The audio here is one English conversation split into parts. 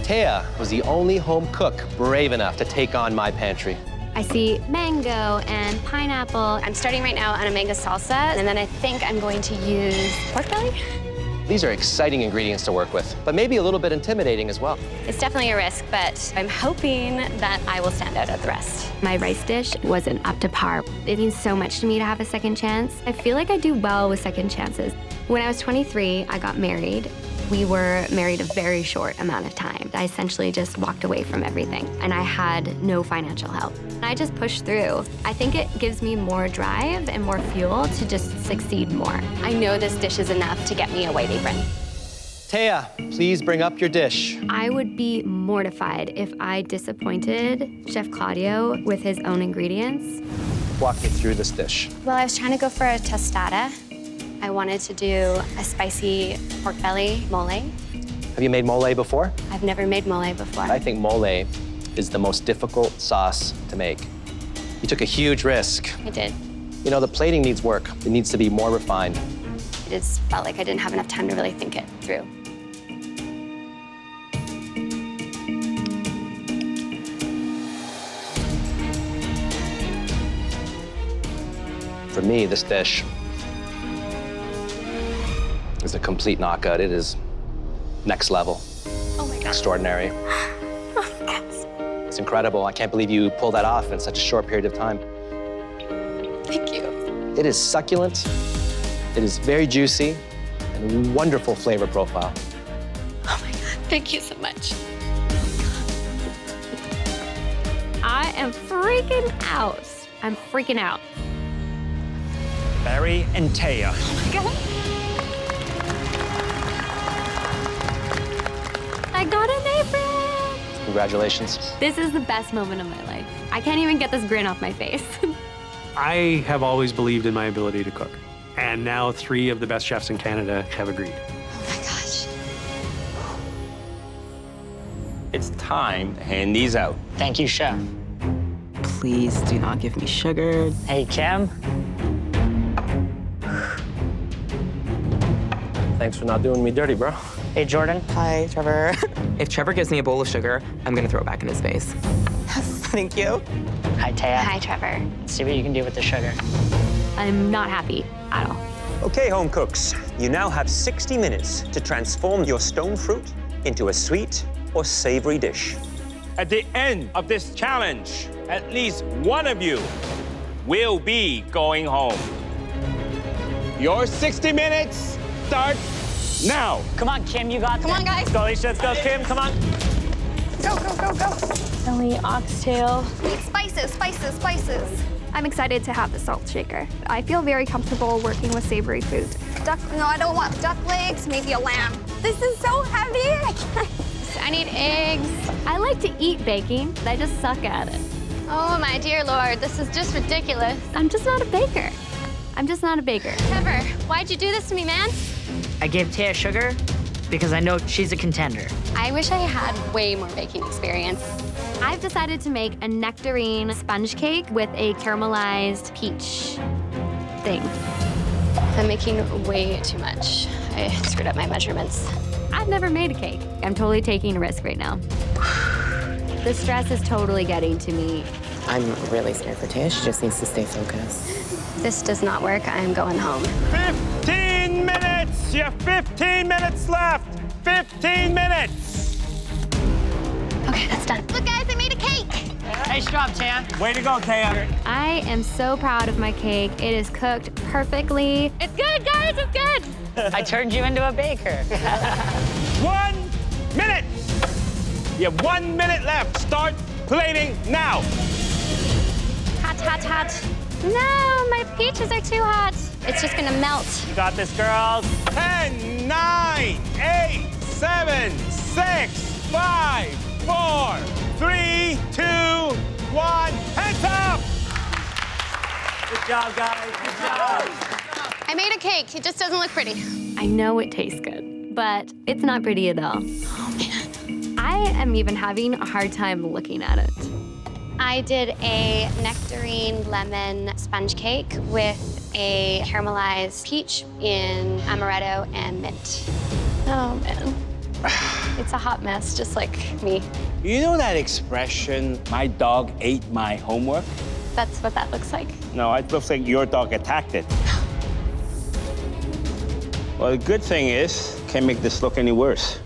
Thea was the only home cook brave enough to take on my pantry. I see mango and pineapple. I'm starting right now on a mango salsa, and then I think I'm going to use pork belly. These are exciting ingredients to work with, but maybe a little bit intimidating as well. It's definitely a risk, but I'm hoping that I will stand out at the rest. My rice dish wasn't up to par. It means so much to me to have a second chance. I feel like I do well with second chances. When I was 23, I got married. We were married a very short amount of time. I essentially just walked away from everything, and I had no financial help. I just pushed through. I think it gives me more drive and more fuel to just succeed more. I know this dish is enough to get me a white apron. Thea, please bring up your dish. I would be mortified if I disappointed Chef Claudio with his own ingredients. Walk me through this dish. Well, I was trying to go for a tostada. I wanted to do a spicy pork belly mole. Have you made mole before? I've never made mole before. I think mole is the most difficult sauce to make. You took a huge risk. I did. You know, the plating needs work. It needs to be more refined. It just felt like I didn't have enough time to really think it through. For me, this dish is a complete knockout. It is next level. Oh my God. Extraordinary. Oh my gosh. It's incredible. I can't believe you pulled that off in such a short period of time. Thank you. It is succulent. It is very juicy and a wonderful flavor profile. Oh my God, thank you so much. I am freaking out. I'm freaking out. Barry and Thea. Oh my God. I got an apron! Congratulations. This is the best moment of my life. I can't even get this grin off my face. I have always believed in my ability to cook. And now 3 of the best chefs in Canada have agreed. Oh my gosh. It's time to hand these out. Thank you, Chef. Please do not give me sugar. Hey, Kim. Thanks for not doing me dirty, bro. Hey, Jordan. Hi, Trevor. If Trevor gives me a bowl of sugar, I'm gonna throw it back in his face. Yes, thank you. Hi, Thea. Hi, Trevor. Let's see what you can do with the sugar. I'm not happy at all. Okay, home cooks, you now have 60 minutes to transform your stone fruit into a sweet or savory dish. At the end of this challenge, at least one of you will be going home. Your 60 minutes starts now. Come on, Kim, you got this. Come on, guys. Let's go, Alicia, let's go, Kim, come on. Go, go, go, go. Belly, oxtail. Spices, spices, spices. I'm excited to have the salt shaker. I feel very comfortable working with savory food. Duck, no, I don't want duck legs, maybe a lamb. This is so heavy. I need eggs. I like to eat baking, but I just suck at it. Oh, my dear Lord, this is just ridiculous. I'm just not a baker. I'm just not a baker. Trevor, why'd you do this to me, man? I gave Thea sugar because I know she's a contender. I wish I had way more baking experience. I've decided to make a nectarine sponge cake with a caramelized peach thing. I'm making way too much. I screwed up my measurements. I've never made a cake. I'm totally taking a risk right now. The stress is totally getting to me. I'm really scared for Taya. She just needs to stay focused. This does not work. I'm going home. 15 minutes! You have 15 minutes left! 15 minutes! Okay, that's done. Look, guys, I made a cake. Nice job, Thea. Way to go, Thea. I am so proud of my cake. It is cooked perfectly. It's good, guys, it's good. I turned you into a baker. 1 minute! You have 1 minute left. Start plating now. Hot, hot, hot. No, my peaches are too hot. It's just gonna melt. You got this, girls. 10, 9, 8, 7, 6, 5, 4, 3, 2, 1. Hands up! Good job, guys. Good job. I made a cake. It just doesn't look pretty. I know it tastes good, but it's not pretty at all. Oh, man. I am even having a hard time looking at it. I did a nectarine lemon sponge cake with a caramelized peach in amaretto and mint. Oh, man. It's a hot mess, just like me. You know that expression, my dog ate my homework? That's what that looks like. No, it looks like your dog attacked it. Well, the good thing is, can't make this look any worse.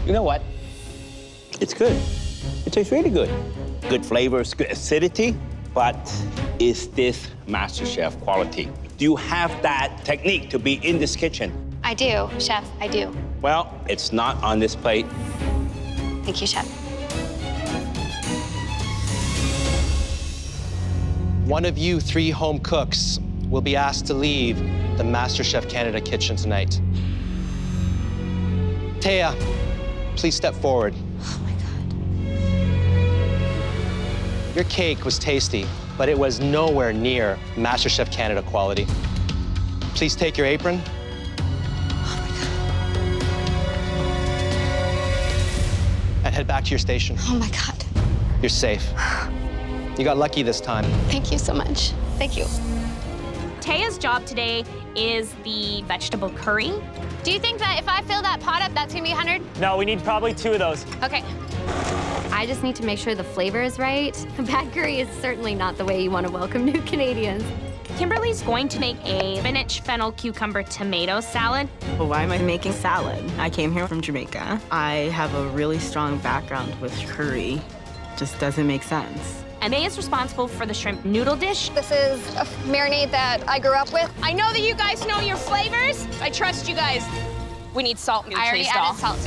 You know what? It's good. It tastes really good. Good flavors, good acidity, but is this MasterChef quality? Do you have that technique to be in this kitchen? I do, Chef, I do. Well, it's not on this plate. Thank you, Chef. One of you 3 home cooks will be asked to leave the MasterChef Canada kitchen tonight. Thea, please step forward. Oh my God. Your cake was tasty, but it was nowhere near MasterChef Canada quality. Please take your apron. And head back to your station. Oh my God. You're safe. You got lucky this time. Thank you so much. Thank you. Thea's job today is the vegetable curry. Do you think that if I fill that pot up, that's gonna be 100? No, we need probably 2 of those. Okay. I just need to make sure the flavor is right. Bad curry is certainly not the way you want to welcome new Canadians. Kimberly's going to make a spinach, fennel, cucumber, tomato salad. Well, why am I making salad? I came here from Jamaica. I have a really strong background with curry. Just doesn't make sense. And May is responsible for the shrimp noodle dish. This is a marinade that I grew up with. I know that you guys know your flavors. I trust you guys. We need salt, I already added salt.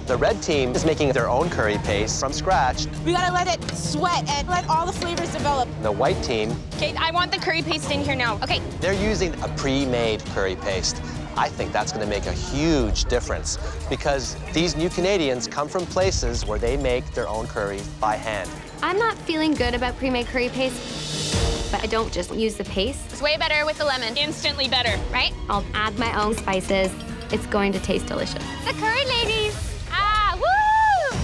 The red team is making their own curry paste from scratch. We gotta let it sweat and let all the flavors develop. The white team, Okay, I want the curry paste in here now. Okay, they're using a pre-made curry paste. I think that's going to make a huge difference because these new Canadians come from places where they make their own curry by hand. I'm not feeling good about pre-made curry paste, but I don't just use the paste. it's way better with the lemon. Instantly better, right? I'll add my own spices. It's going to taste delicious. The curry ladies. Ah, woo!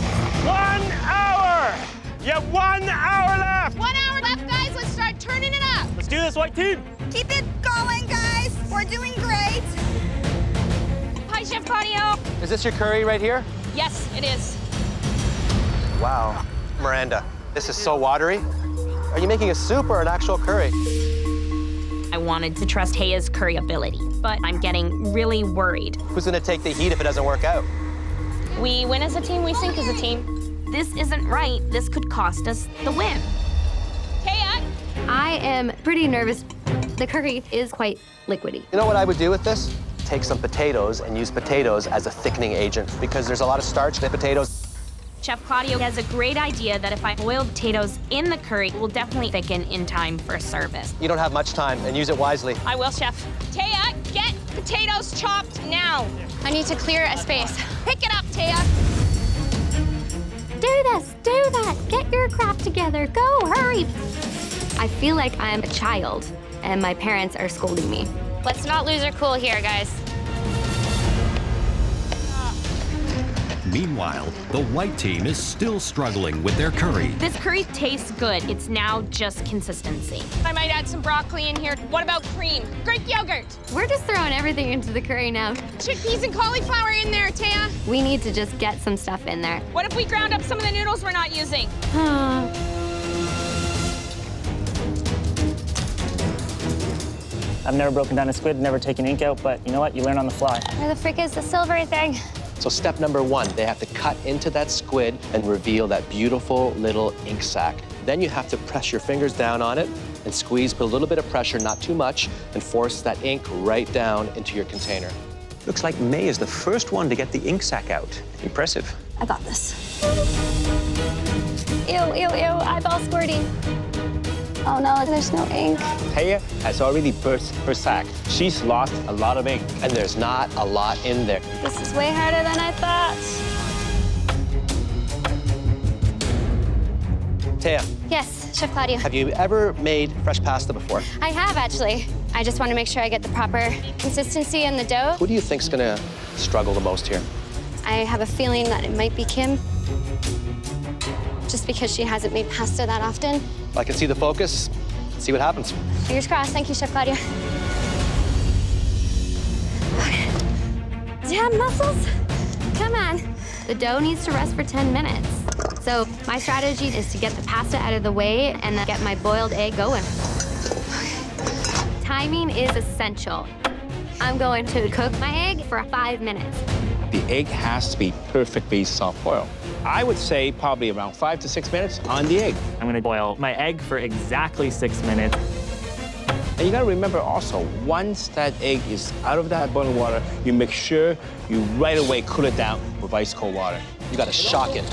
1 hour! You have 1 hour left! 1 hour left, guys. Let's start turning it up. Let's do this, white team! Keep it going, guys. We're doing great. Hi, Chef Claudio. Is this your curry right here? Yes, it is. Wow. Miranda, this is so watery. Are you making a soup or an actual curry? I wanted to trust Thea's curry ability, but I'm getting really worried. Who's going to take the heat if it doesn't work out? We win as a team, we sink as a team. This isn't right. This could cost us the win. Thea, I am pretty nervous. The curry is quite liquidy. You know what I would do with this? Take some potatoes and use potatoes as a thickening agent because there's a lot of starch in potatoes. Chef Claudio has a great idea that if I boil potatoes in the curry, it will definitely thicken in time for service. You don't have much time and use it wisely. I will, Chef. Thea, get potatoes chopped now. I need to clear a space. Pick it up, Thea. Do this, do that. Get your crap together. Go, hurry. I feel like I'm a child and my parents are scolding me. Let's not lose our cool here, guys. Meanwhile, the white team is still struggling with their curry. This curry tastes good. It's now just consistency. I might add some broccoli in here. What about cream? Greek yogurt. We're just throwing everything into the curry now. Chickpeas and cauliflower in there, Thea. We need to just get some stuff in there. What if we ground up some of the noodles we're not using? I've never broken down a squid, never taken ink out, but you know what? You learn on the fly. Where the frick is the silvery thing? So step number 1, they have to cut into that squid and reveal that beautiful little ink sac. Then you have to press your fingers down on it and squeeze, put a little bit of pressure, not too much, and force that ink right down into your container. Looks like May is the first one to get the ink sac out. Impressive. I got this. Ew, ew, ew, eyeball squirting. Oh no, there's no ink. Thea has already burst her sac. She's lost a lot of ink. And there's not a lot in there. This is way harder than I thought. Thea, Yes, Chef Claudio. have you ever made fresh pasta before? I have, actually. I just want to make sure I get the proper consistency in the dough. Who do you think's gonna struggle the most here? I have a feeling that it might be Kim, just because she hasn't made pasta that often. I can see the focus. Let's see what happens. Fingers crossed. Thank you, Chef Claudia. Okay. Damn muscles. Come on. The dough needs to rest for 10 minutes. So my strategy is to get the pasta out of the way and then get my boiled egg going. Timing is essential. I'm going to cook my egg for 5 minutes. The egg has to be perfectly soft boiled. I would say probably around 5 to 6 minutes on the egg. I'm gonna boil my egg for exactly 6 minutes. And you gotta remember also, once that egg is out of that boiling water, you make sure you right away cool it down with ice cold water. You gotta shock it.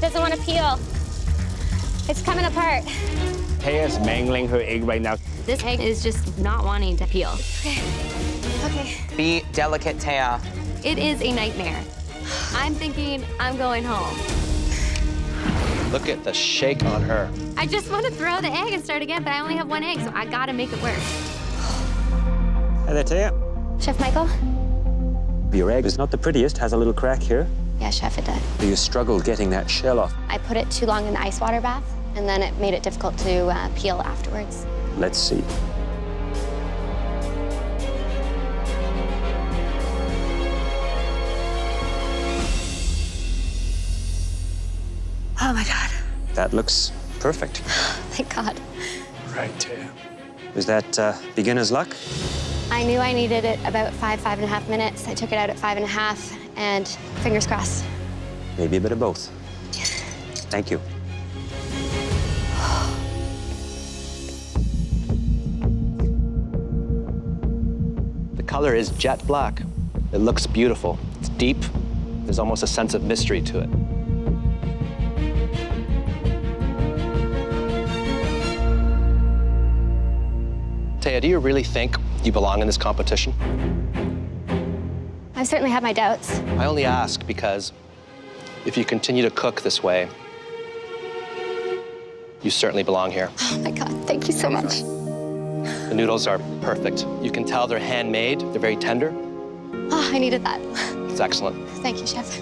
Doesn't want to peel. It's coming apart. Thea's mangling her egg right now. This egg is just not wanting to peel. Okay. Be delicate, Thea. It is a nightmare. I'm thinking I'm going home. Look at the shake on her. I just want to throw the egg and start again, but I only have 1 egg, so I gotta make it work. Hi there, Thea. Chef Michael? Your egg is not the prettiest, has a little crack here. Yeah, Chef, it did. Do you struggle getting that shell off? I put it too long in the ice water bath, and then it made it difficult to peel afterwards. Let's see. Oh my God. That looks perfect. Thank God. Right, Thea. Was that beginner's luck? I knew I needed it about 5.5 minutes. I took it out at 5.5, and fingers crossed. Maybe a bit of both. Thank you. The color is jet black. It looks beautiful. It's deep. There's almost a sense of mystery to it. Thea, do you really think you belong in this competition? I've certainly had my doubts. I only ask because if you continue to cook this way, you certainly belong here. Oh my God, thank you so much. The noodles are perfect. You can tell they're handmade. They're very tender. Oh, I needed that. It's excellent. Thank you, Chef.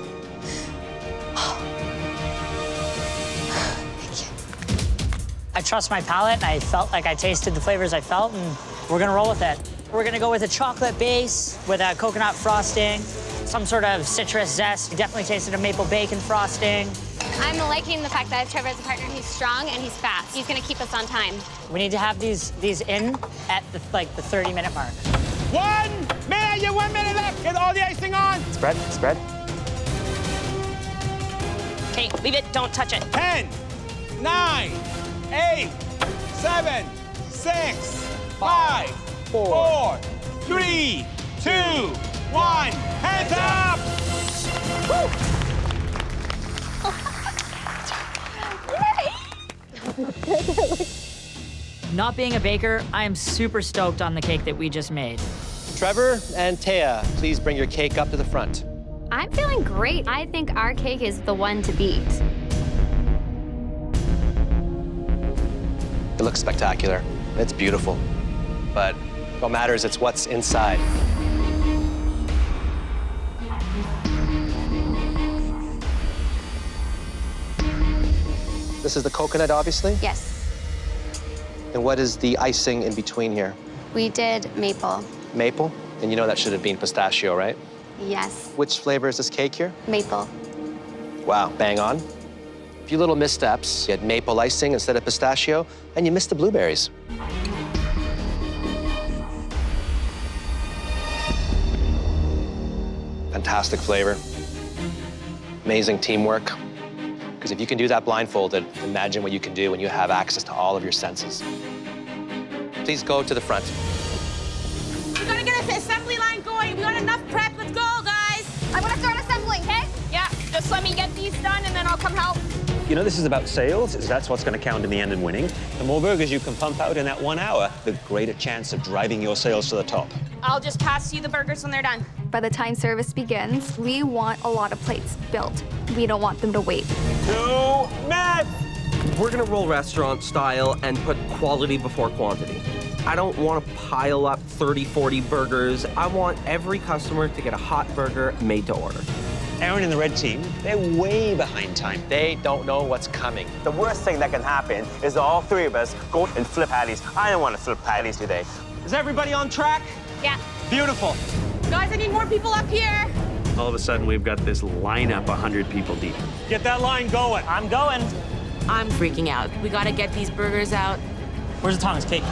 I trust my palate, and I felt like I tasted the flavors I felt, and we're gonna roll with it. We're gonna go with a chocolate base with a coconut frosting, some sort of citrus zest. You definitely tasted a maple bacon frosting. I'm liking the fact that I have Trevor as a partner. He's strong and he's fast. He's gonna keep us on time. We need to have these in at the 30-minute mark. 1 minute, you 1 minute left. Get all the icing on. Spread, spread. Okay, leave it, don't touch it. 10, 9, 8, 7, 6, 5, 4, 3, 2, 1. Hands up! Not being a baker, I am super stoked on the cake that we just made. Trevor and Thea, please bring your cake up to the front. I'm feeling great. I think our cake is the one to beat. It looks spectacular. It's beautiful. But what matters is what's inside. This is the coconut, obviously? Yes. And what is the icing in between here? We did maple. Maple? And you know that should have been pistachio, right? Yes. Which flavor is this cake here? Maple. Wow, bang on. A few little missteps. You had maple icing instead of pistachio, and you missed the blueberries. Fantastic flavor. Amazing teamwork. Because if you can do that blindfolded, imagine what you can do when you have access to all of your senses. Please go to the front. We gotta get this assembly line going. We got enough prep. Let's go, guys. I want to start assembling, okay? Yeah, just let me get these done and then I'll come help. You know, this is about sales. That's what's going to count in the end and winning. The more burgers you can pump out in that 1 hour, the greater chance of driving your sales to the top. I'll just pass you the burgers when they're done. By the time service begins, we want a lot of plates built. We don't want them to wait. 2 minutes. We're gonna roll restaurant style and put quality before quantity. I don't want to pile up 30, 40 burgers. I want every customer to get a hot burger made to order. Aaron and the red team, they're way behind time. They don't know what's coming. The worst thing that can happen is all three of us go and flip patties. I don't want to flip patties today. Is everybody on track? Yeah. Beautiful. Guys, I need more people up here. All of a sudden, we've got this lineup 100 people deep. Get that line going. I'm going. I'm freaking out. We gotta get these burgers out. Where's the tongs, Kate?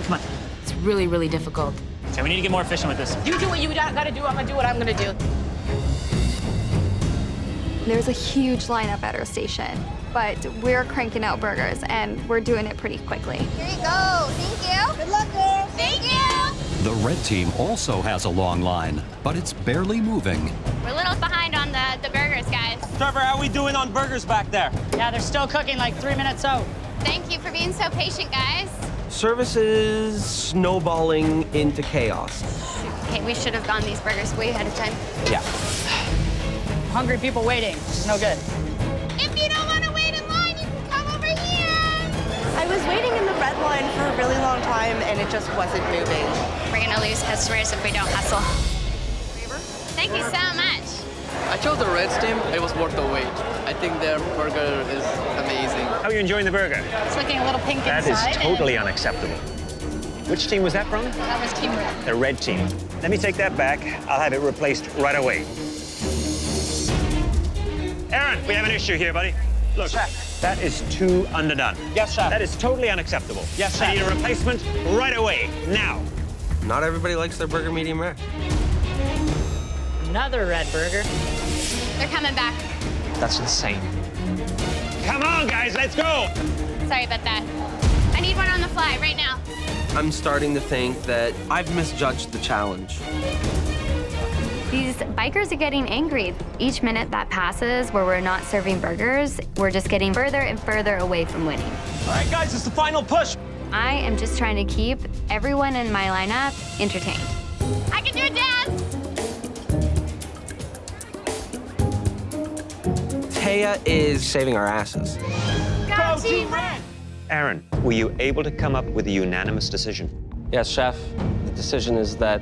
Come on. It's really, really difficult. So we need to get more efficient with this. You do what you gotta do. I'm gonna do what I'm gonna do. There's a huge lineup at our station, but we're cranking out burgers and we're doing it pretty quickly. Here you go. Thank you. Good luck, girls. Thank you. The red team also has a long line, but it's barely moving. We're a little behind on the burgers, guys. Trevor, how are we doing on burgers back there? Yeah, they're still cooking like 3 minutes out. Thank you for being so patient, guys. Service is snowballing into chaos. Okay, we should have gotten these burgers way ahead of time. Yeah. Hungry people waiting. It's no good. If you don't want to wait in line, you can come over here. I was waiting in the red line for a really long time and it just wasn't moving. We're gonna lose customers if we don't hustle. Thank you so much. I chose the Reds team. It was worth the wait. I think their burger is amazing. How are you enjoying the burger? It's looking a little pink That inside. is totally unacceptable. Which team was that from? That was Team Red. The red team. Let me take that back. I'll have it replaced right away. Aaron, we have an issue here, buddy. Look, Chef. that is too underdone. Yes, chef. That is totally unacceptable. Yes, chef. I need a replacement right away, now. Not everybody likes their burger medium rare. Another red burger. They're coming back. That's insane. Come on, guys, let's go. Sorry about that. I need one on the fly right now. I'm starting to think that I've misjudged the challenge. These bikers are getting angry. Each minute that passes where we're not serving burgers, we're just getting further and further away from winning. All right, guys, it's the final push. I am just trying to keep everyone in my lineup entertained. I can do a dance! Thea is saving our asses. Go Team Red! Aaron, were you able to come up with a unanimous decision? Yes, chef. The decision is that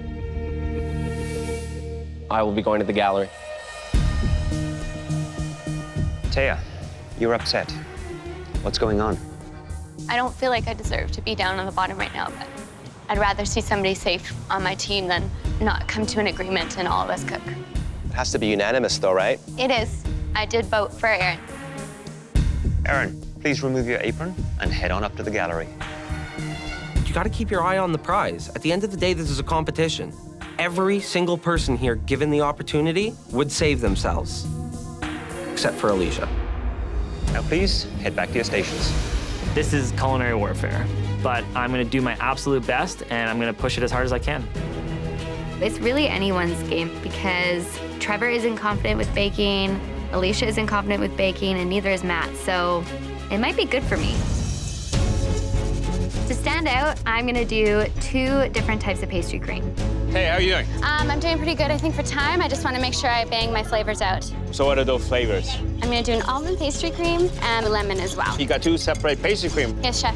I will be going to the gallery. Thea, you're upset. What's going on? I don't feel like I deserve to be down on the bottom right now, but I'd rather see somebody safe on my team than not come to an agreement and all of us cook. It has to be unanimous, though, right? It is. I did vote for Aaron. Aaron, please remove your apron and head on up to the gallery. You gotta keep your eye on the prize. At the end of the day, this is a competition. Every single person here, given the opportunity, would save themselves. Except for Alicia. Now, please head back to your stations. This is culinary warfare, but I'm gonna do my absolute best and I'm gonna push it as hard as I can. It's really anyone's game because Trevor isn't confident with baking, Alicia isn't confident with baking, and neither is Matt, so it might be good for me. To stand out, I'm gonna do 2 different types of pastry cream. Hey, how are you doing? I'm doing pretty good, I think, for time. I just want to make sure I bang my flavors out. So what are those flavors? I'm gonna do an almond pastry cream and a lemon as well. You got 2 separate pastry cream. Yes, chef.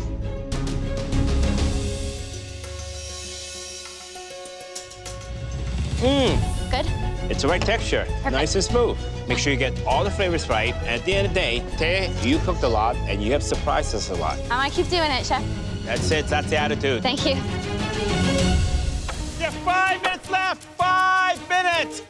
Good? It's the right texture, nice and smooth. Make sure you get all the flavors right. And at the end of the day, Thea, you cooked a lot and you have surprised us a lot. I'm gonna keep doing it, chef. That's it, that's the attitude. Thank you. You have 5 minutes left, 5 minutes!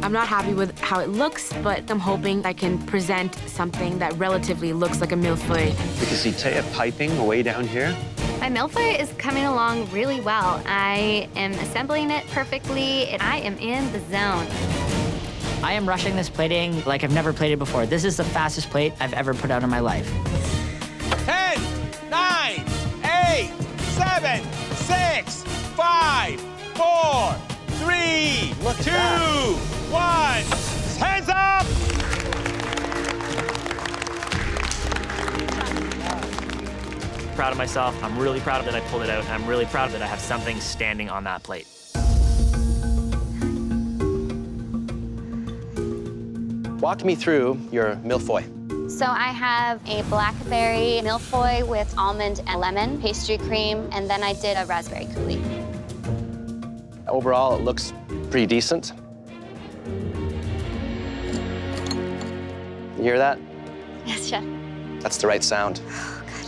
I'm not happy with how it looks, but I'm hoping I can present something that relatively looks like a millefeuille. We can see Thea piping way down here. My millefeuille is coming along really well. I am assembling it perfectly, and I am in the zone. I am rushing this plating like I've never plated before. This is the fastest plate I've ever put out in my life. 10, 9, 8, 7, 6, 5, 4, 3, 2, 1. Hands up! Proud of myself. I'm really proud that I pulled it out. And I'm really proud that I have something standing on that plate. Walk me through your millefeuille. So I have a blackberry millefeuille with almond and lemon pastry cream, and then I did a raspberry coulis. Overall, it looks pretty decent. You hear that? Yes, Chef. That's the right sound.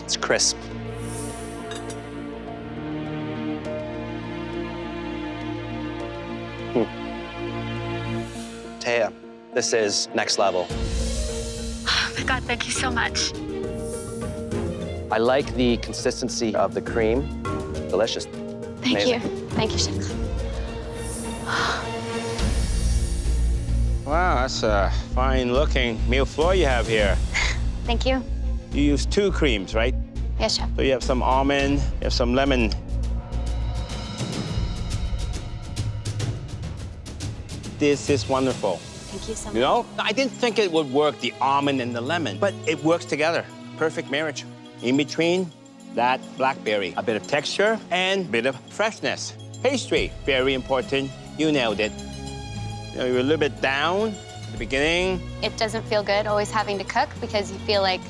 It's crisp. Thea, this is next level. Oh my God, thank you so much. I like the consistency of the cream. Delicious. Thank Amazing. you. Thank you, Chef. Wow, that's a fine-looking meal floor you have here. Thank you. You use 2 creams, right? Yes, Chef. So you have some almond, you have some lemon. This is wonderful. Thank you so much. You know, I didn't think it would work, the almond and the lemon, but it works together. Perfect marriage. In between, that blackberry. A bit of texture and a bit of freshness. Pastry, very important. You nailed it. You know, you're a little bit down at the beginning. It doesn't feel good always having to cook because you feel like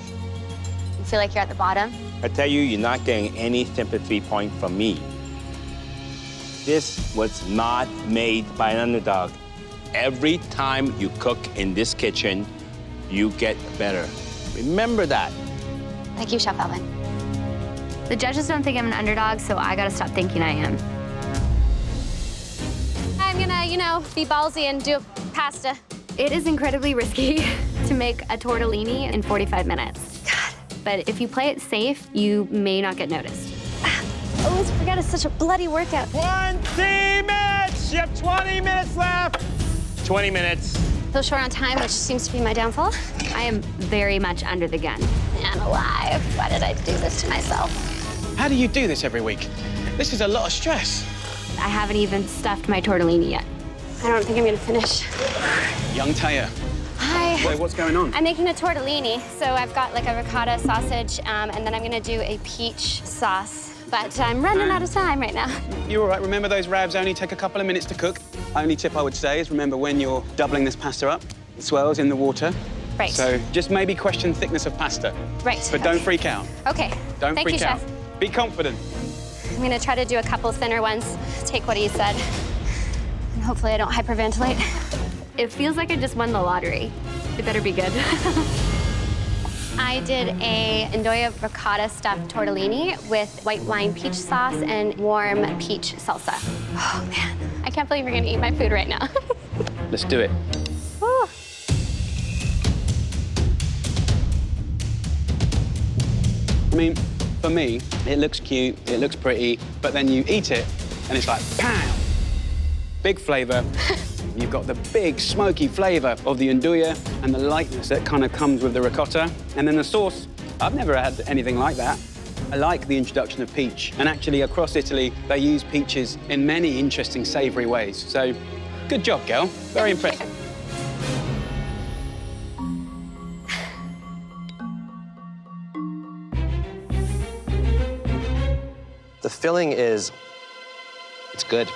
you're at the bottom. I tell you, you're not getting any sympathy point from me. This was not made by an underdog. Every time you cook in this kitchen, you get better. Remember that. Thank you, Chef Alvin. The judges don't think I'm an underdog, so I gotta stop thinking I am. I'm gonna, be ballsy and do pasta. It is incredibly risky to make a tortellini in 45 minutes. God. But if you play it safe, you may not get noticed. I always forget it's such a bloody workout. 20 minutes! You have 20 minutes left! 20 minutes. So short on time, which seems to be my downfall. I am very much under the gun. Man alive, why did I do this to myself? How do you do this every week? This is a lot of stress. I haven't even stuffed my tortellini yet. I don't think I'm gonna finish. Young Thea. Hi. Wait, what's going on? I'm making a tortellini, so I've got like a ricotta sausage, and then I'm gonna do a peach sauce. But I'm running out of time right now. You're all right. Remember, those ravs only take a couple of minutes to cook. Only tip I would say is remember when you're doubling this pasta up, it swells in the water. Right. So just maybe question thickness of pasta. Right. But don't freak out. Okay. Don't Thank freak you, out. Chef. Be confident. I'm gonna try to do a couple thinner ones, take what he said, and hopefully I don't hyperventilate. It feels like I just won the lottery. It better be good. I did a Ndoya ricotta stuffed tortellini with white wine peach sauce and warm peach salsa. Oh man, I can't believe you're gonna eat my food right now. Let's do it. Woo. I mean, for me, it looks cute, it looks pretty, but then you eat it and it's like, pow! Big flavor. You've got the big smoky flavor of the Ndoya and the lightness that kind of comes with the ricotta. And then the sauce, I've never had anything like that. I like the introduction of peach. And actually, across Italy, they use peaches in many interesting savory ways. So, good job, girl. Very impressive. The filling it's good.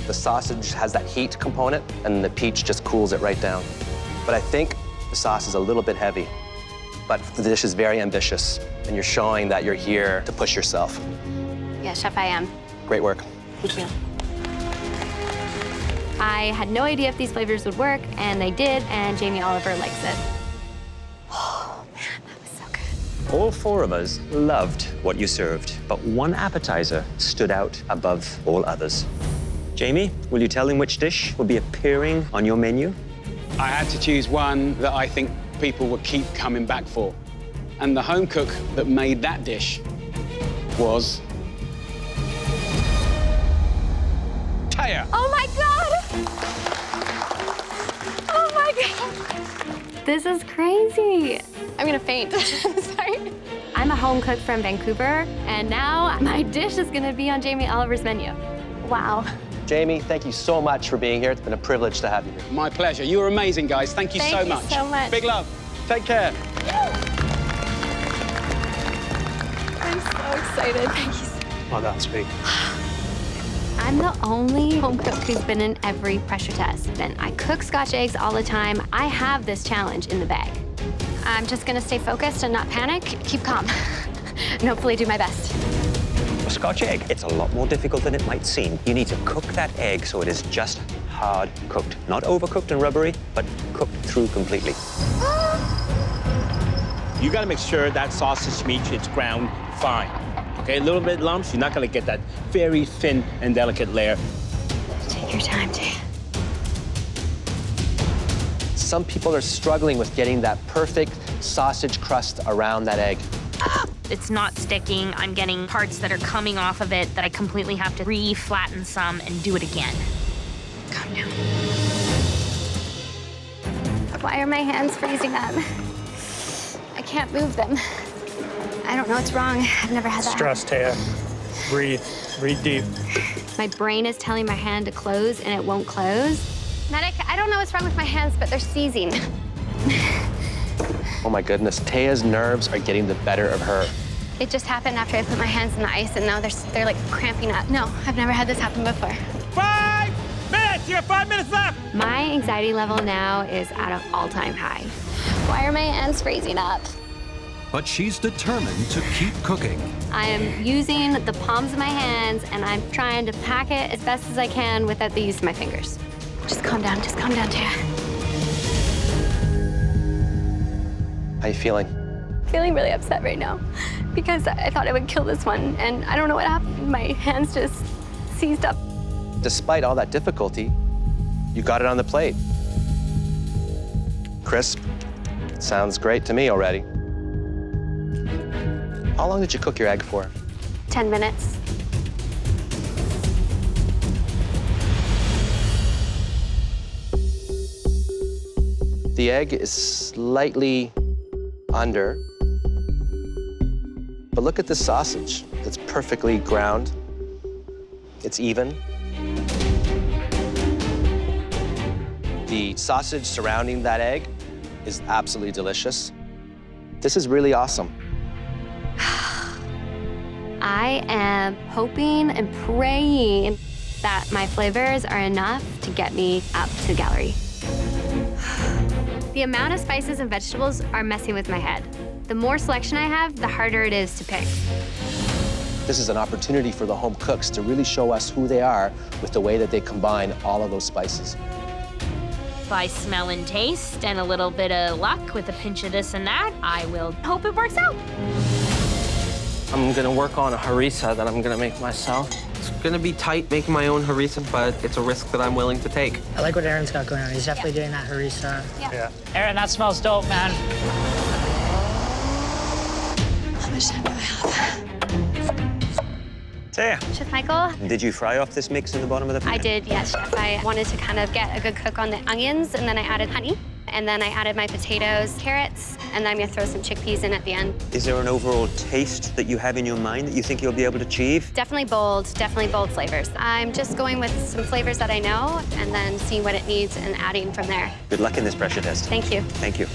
The sausage has that heat component, and the peach just cools it right down. But I think the sauce is a little bit heavy. But the dish is very ambitious, and you're showing that you're here to push yourself. Yeah, Chef, I am. Great work. Thank you. I had no idea if these flavors would work, and they did, and Jamie Oliver likes it. Oh, man, that was so good. All 4 of us loved what you served, but one appetizer stood out above all others. Jamie, will you tell him which dish will be appearing on your menu? I had to choose one that I think people would keep coming back for. And the home cook that made that dish was Thea. Oh my God! Oh my God! This is crazy. I'm gonna faint. Sorry. I'm a home cook from Vancouver, and now my dish is gonna be on Jamie Oliver's menu. Wow. Jamie, thank you so much for being here. It's been a privilege to have you here. My pleasure. You were amazing, guys. Thank you so much. Thank you so much. Big love. Take care. I'm so excited. Thank you so much. Oh, that's big. I'm the only home cook who's been in every pressure test. And I cook Scotch eggs all the time. I have this challenge in the bag. I'm just gonna stay focused and not panic, keep calm, and hopefully do my best. A Scotch egg, it's a lot more difficult than it might seem. You need to cook that egg so it is just hard cooked. Not overcooked and rubbery, but cooked through completely. You gotta make sure that sausage meat is ground fine. Okay, a little bit lumps, you're not gonna get that very thin and delicate layer. Take your time, Thea. Some people are struggling with getting that perfect sausage crust around that egg. It's not sticking. I'm getting parts that are coming off of it that I completely have to re-flatten some and do it again. Calm down. Why are my hands freezing up? I can't move them. I don't know what's wrong. I've never had that. Stress, Thea. Breathe. Breathe deep. My brain is telling my hand to close, and it won't close. Medic, I don't know what's wrong with my hands, but they're seizing. Oh my goodness, Thea's nerves are getting the better of her. It just happened after I put my hands in the ice, and now they're like cramping up. No, I've never had this happen before. 5 minutes! You have 5 minutes left! My anxiety level now is at an all-time high. Why are my hands freezing up? But she's determined to keep cooking. I am using the palms of my hands, and I'm trying to pack it as best as I can without the use of my fingers. Just calm down, Thea. How you feeling? Feeling really upset right now because I thought I would kill this one, and I don't know what happened. My hands just seized up. Despite all that difficulty, you got it on the plate. Crisp. Sounds great to me already. How long did you cook your egg for? 10 minutes. The egg is slightly under, but look at the sausage. It's perfectly ground. It's even. The sausage surrounding that egg is absolutely delicious. This is really awesome. I am hoping and praying that my flavors are enough to get me up to the gallery. The amount of spices and vegetables are messing with my head. The more selection I have, the harder it is to pick. This is an opportunity for the home cooks to really show us who they are with the way that they combine all of those spices. By smell and taste and a little bit of luck with a pinch of this and that, I will hope it works out. I'm gonna work on a harissa that I'm gonna make myself. It's gonna be tight making my own harissa, but it's a risk that I'm willing to take. I like what Aaron's got going on. He's definitely doing that harissa. Yeah. Aaron, that smells dope, man. How much time do I have? Thea, Chef Michael? did you fry off this mix in the bottom of the pan? I did, yes, Chef. I wanted to kind of get a good cook on the onions, and then I added honey, and then I added my potatoes, carrots, and then I'm gonna throw some chickpeas in at the end. Is there an overall taste that you have in your mind that you think you'll be able to achieve? Definitely bold flavors. I'm just going with some flavors that I know, and then seeing what it needs and adding from there. Good luck in this pressure test. Thank you. Thank you.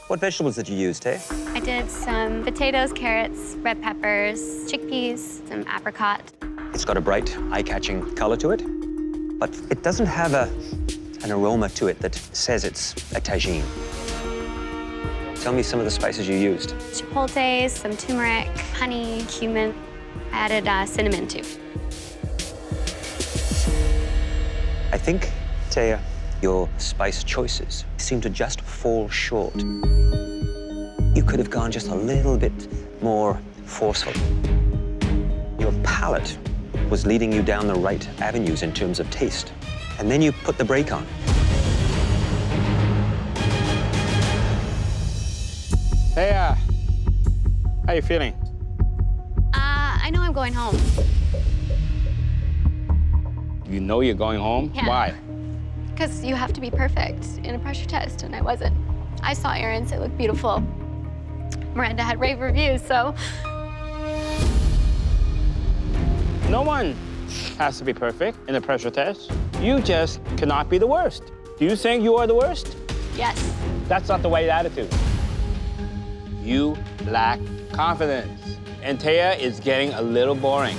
What vegetables did you use, Tay? I did some potatoes, carrots, red peppers, chickpeas, some apricot. It's got a bright, eye-catching color to it, but it doesn't have an aroma to it that says it's a tagine. Tell me some of the spices you used. Chipotle, some turmeric, honey, cumin. I added cinnamon too. I think, Taya, your spice choices seem to just fall short. You could have gone just a little bit more forceful. Your palate was leading you down the right avenues in terms of taste. And then you put the brake on. Hey, how you feeling? I know I'm going home. You know you're going home? Yeah. Why? Because you have to be perfect in a pressure test, and I wasn't. I saw Aaron's, it looked beautiful. Miranda had rave reviews, so. No one has to be perfect in a pressure test. You just cannot be the worst. Do you think you are the worst? Yes. That's not the right attitude. You lack confidence. And Taya is getting a little boring.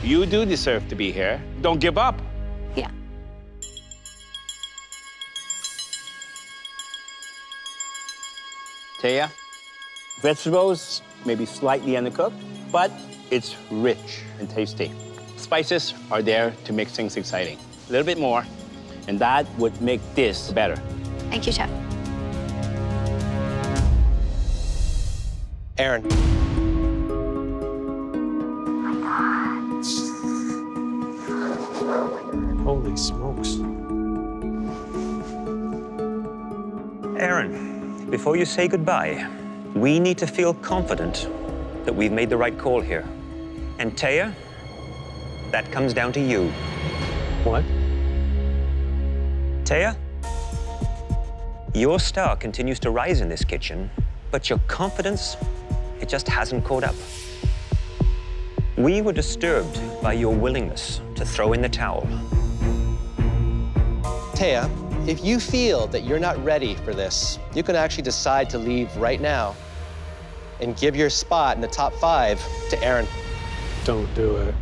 You do deserve to be here. Don't give up. Yeah. Taya, vegetables may be slightly undercooked, but It's rich and tasty. Spices are there to make things exciting. A little bit more, and that would make this better. Thank you, Chef. Aaron. Holy smokes. Aaron, before you say goodbye, we need to feel confident that we've made the right call here. And Thea, that comes down to you. What? Thea, your star continues to rise in this kitchen, but your confidence, it just hasn't caught up. We were disturbed by your willingness to throw in the towel. Thea, if you feel that you're not ready for this, you can actually decide to leave right now and give your spot in the top 5 to Aaron. Don't do it.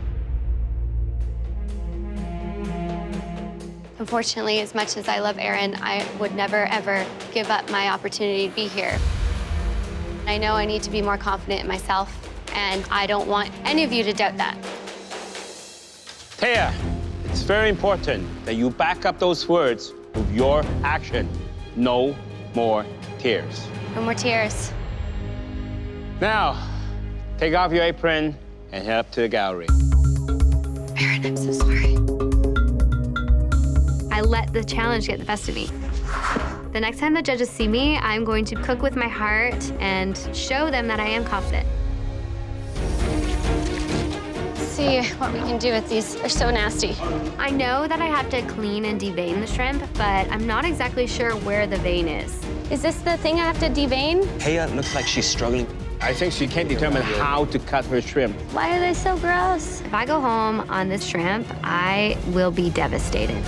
Unfortunately, as much as I love Aaron, I would never, ever give up my opportunity to be here. I know I need to be more confident in myself, and I don't want any of you to doubt that. Thea, it's very important that you back up those words with your action. No more tears. No more tears. Now, take off your apron and head up to the gallery. Aaron, I'm so sorry. I let the challenge get the best of me. The next time the judges see me, I'm going to cook with my heart and show them that I am confident. See what we can do with these. They're so nasty. I know that I have to clean and devein the shrimp, but I'm not exactly sure where the vein is. Is this the thing I have to devein? Thea looks like she's struggling. I think she can't determine how to cut her shrimp. Why are they so gross? If I go home on this shrimp, I will be devastated.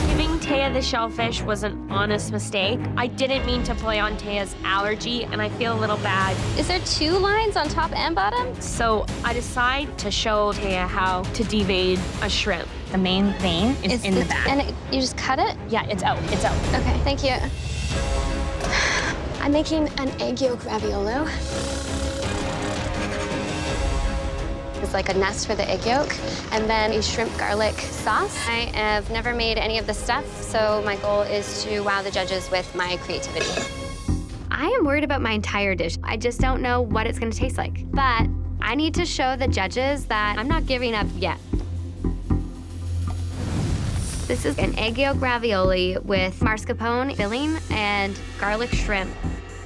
Giving Thea the shellfish was an honest mistake. I didn't mean to play on Thea's allergy, and I feel a little bad. Is there 2 lines on top and bottom? So I decide to show Thea how to devein a shrimp. The main vein is in the back. And you just cut it? Yeah, it's out. It's out. Okay, thank you. I'm making an egg yolk raviolo. It's like a nest for the egg yolk, and then a shrimp garlic sauce. I have never made any of this stuff, so my goal is to wow the judges with my creativity. I am worried about my entire dish. I just don't know what it's gonna taste like. But I need to show the judges that I'm not giving up yet. This is an egg yolk ravioli with mascarpone filling and garlic shrimp.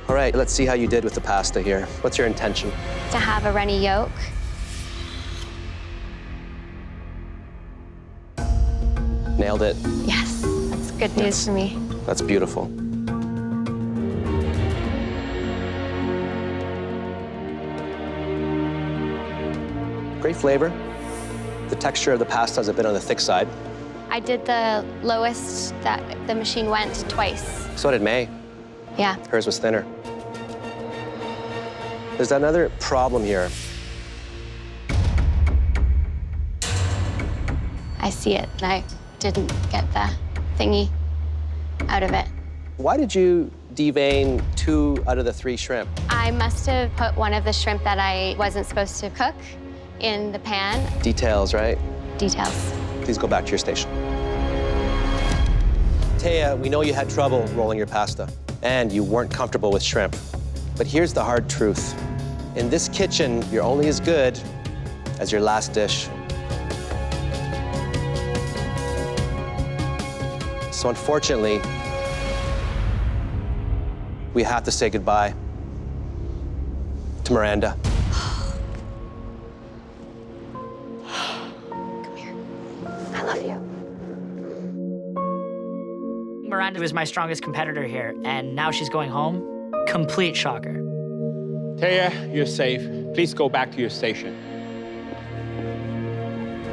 All right, let's see how you did with the pasta here. What's your intention? To have a runny yolk. Nailed it. Yes, that's good news for me. That's beautiful. Great flavor. The texture of the pasta is a bit on the thick side. I did the lowest that the machine went twice. So did May. Yeah. Hers was thinner. There's another problem here. I see it, and I didn't get the thingy out of it. Why did you devein 2 out of the 3 shrimp? I must have put one of the shrimp that I wasn't supposed to cook in the pan. Details, right? Details. Please go back to your station. Thea, we know you had trouble rolling your pasta, and you weren't comfortable with shrimp. But here's the hard truth. In this kitchen, you're only as good as your last dish. So unfortunately, we have to say goodbye to Miranda. Come here. I love you. Miranda was my strongest competitor here, and now she's going home. Complete shocker. Thea, you're safe. Please go back to your station.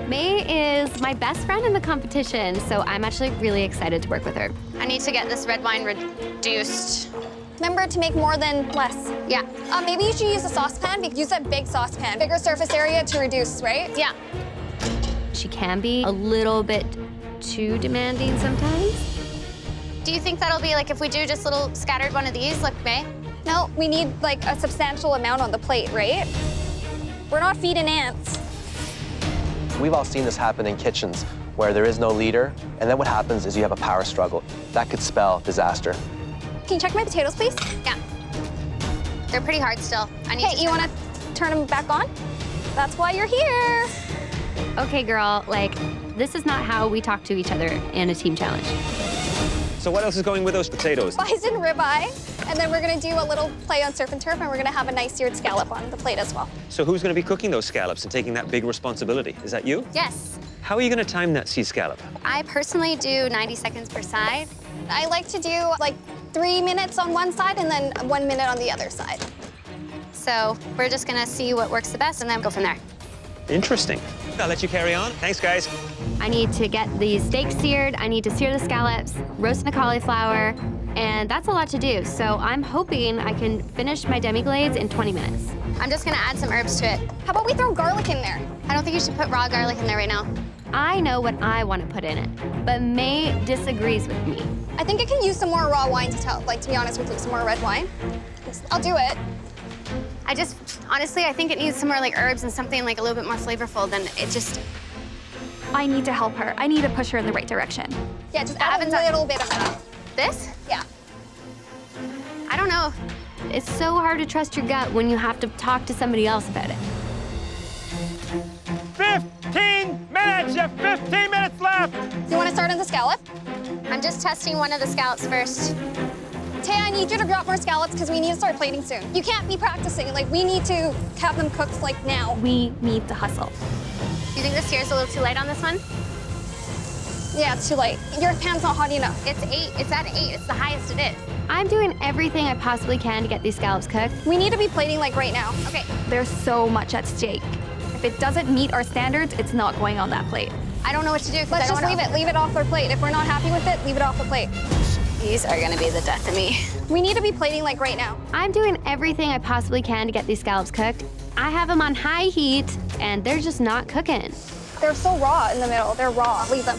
May is my best friend in the competition, so I'm actually really excited to work with her. I need to get this red wine reduced. Remember to make more than less. Yeah. Maybe you should use a saucepan. Use that big saucepan. Bigger surface area to reduce, right? Yeah. She can be a little bit too demanding sometimes. Do you think that'll be like if we do just a little scattered one of these, like May? No, we need like a substantial amount on the plate, right? We're not feeding ants. We've all seen this happen in kitchens where there is no leader, and then what happens is you have a power struggle. That could spell disaster. Can you check my potatoes, please? Yeah. They're pretty hard still. Hey, you want to turn them back on? That's why you're here. Okay, girl, like, this is not how we talk to each other in a team challenge. So what else is going with those potatoes? Bison ribeye, and then we're gonna do a little play on surf and turf, and we're gonna have a nice seared scallop on the plate as well. So who's going to be cooking those scallops and taking that big responsibility? Is that you? Yes. How are you going to time that sea scallop? I personally do 90 seconds per side. I like to do like 3 minutes on one side and then 1 minute on the other side. So we're just gonna see what works the best and then go from there. Interesting. I'll let you carry on. Thanks, guys. I need to get these steaks seared, I need to sear the scallops, roast the cauliflower, and that's a lot to do. So I'm hoping I can finish my demi-glades in 20 minutes. I'm just gonna add some herbs to it. How about we throw garlic in there? I don't think you should put raw garlic in there right now. I know what I want to put in it, but May disagrees with me. I think I can use some more raw wine to be honest with you, some more red wine. I'll do it. Honestly, I think it needs some more like herbs and something like a little bit more flavorful than it just. I need to help her. I need to push her in the right direction. Yeah, just add a little bit of that. This? Yeah. I don't know. It's so hard to trust your gut when you have to talk to somebody else about it. 15 minutes! You have 15 minutes left! You want to start on the scallop? I'm just testing one of the scallops first. Taya, I need you to drop more scallops because we need to start plating soon. You can't be practicing. Like, we need to have them cooked, like, now. We need to hustle. You think the sear's a little too light on this one? Yeah, it's too light. Your pan's not hot enough. It's 8. It's at 8. It's the highest it is. I'm doing everything I possibly can to get these scallops cooked. We need to be plating, like, right now. Okay. There's so much at stake. If it doesn't meet our standards, it's not going on that plate. I don't know what to do. Let's just leave it. Leave it off their plate. If we're not happy with it, leave it off the plate. These are gonna be the death of me. We need to be plating, like, right now. I'm doing everything I possibly can to get these scallops cooked. I have them on high heat, and they're just not cooking. They're so raw in the middle. They're raw. Leave them.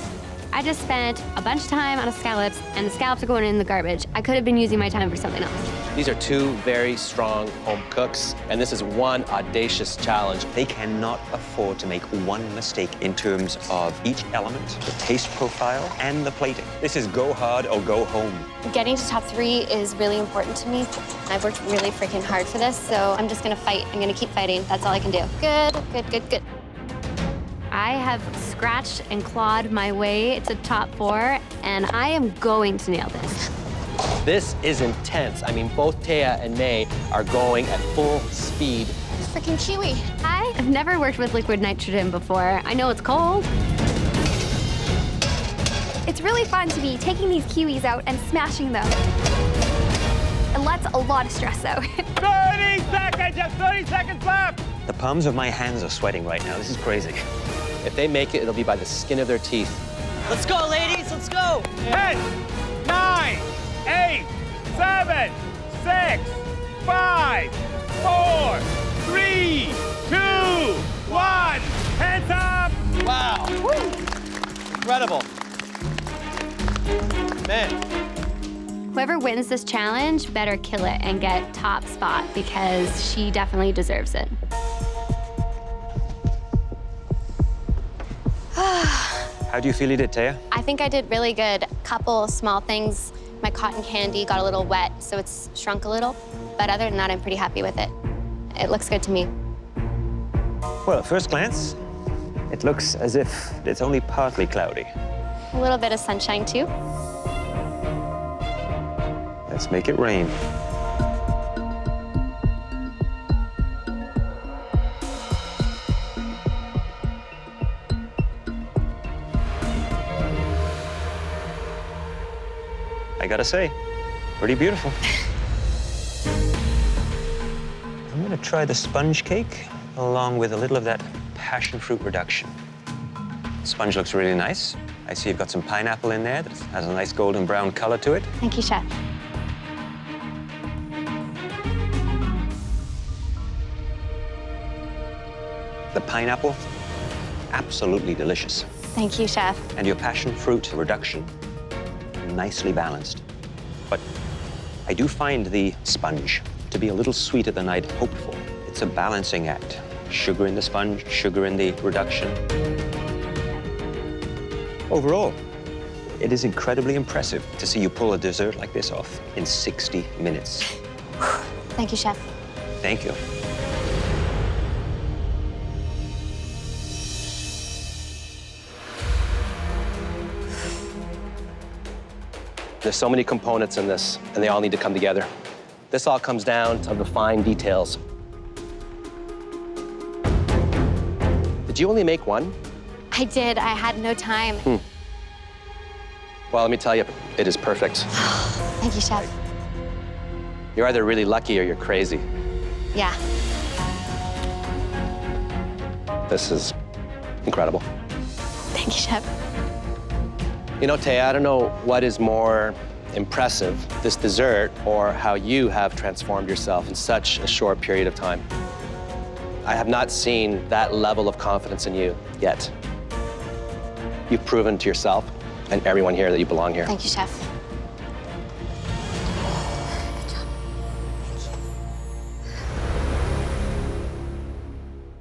I just spent a bunch of time on the scallops, and the scallops are going in the garbage. I could have been using my time for something else. These are two very strong home cooks, and this is one audacious challenge. They cannot afford to make one mistake in terms of each element, the taste profile, and the plating. This is go hard or go home. Getting to top 3 is really important to me. I've worked really freaking hard for this, so I'm just gonna fight. I'm gonna keep fighting. That's all I can do. Good, good, good, good. I have scratched and clawed my way to top 4, and I am going to nail this. This is intense. I mean, both Thea and May are going at full speed. It's freaking kiwi. I've never worked with liquid nitrogen before. I know it's cold. It's really fun to be taking these kiwis out and smashing them. It lets a lot of stress out. 30 seconds! You have 30 seconds left! The palms of my hands are sweating right now. This is crazy. If they make it, it'll be by the skin of their teeth. Let's go, ladies. Let's go. 10, 9, 8, 7, 6, 5, 4, 3, 2, 1. Hands up! Wow. Woo. Incredible. Man. Whoever wins this challenge better kill it and get top spot because she definitely deserves it. How do you feel you did, Thea? I think I did really good. Couple small things. My cotton candy got a little wet, so it's shrunk a little. But other than that, I'm pretty happy with it. It looks good to me. Well, at first glance, it looks as if it's only partly cloudy. A little bit of sunshine, too. Let's make it rain. I gotta say, pretty beautiful. I'm gonna try the sponge cake along with a little of that passion fruit reduction. Sponge looks really nice. I see you've got some pineapple in there that has a nice golden brown color to it. Thank you, Chef. The pineapple, absolutely delicious. Thank you, Chef. And your passion fruit reduction, nicely balanced. But I do find the sponge to be a little sweeter than I'd hoped for. It's a balancing act. sugar in the sponge, sugar in the reduction. Overall, it is incredibly impressive to see you pull a dessert like this off in 60 minutes. Thank you, Chef. Thank you. There's so many components in this, and they all need to come together. This all comes down to the fine details. Did you only make one? I did. I had no time. Well, let me tell you, it is perfect. Thank you, Chef. You're either really lucky or you're crazy. Yeah. This is incredible. Thank you, Chef. You know, Thea, I don't know what is more impressive, this dessert or how you have transformed yourself in such a short period of time. I have not seen that level of confidence in you yet. You've proven to yourself and everyone here that you belong here. Thank you, Chef.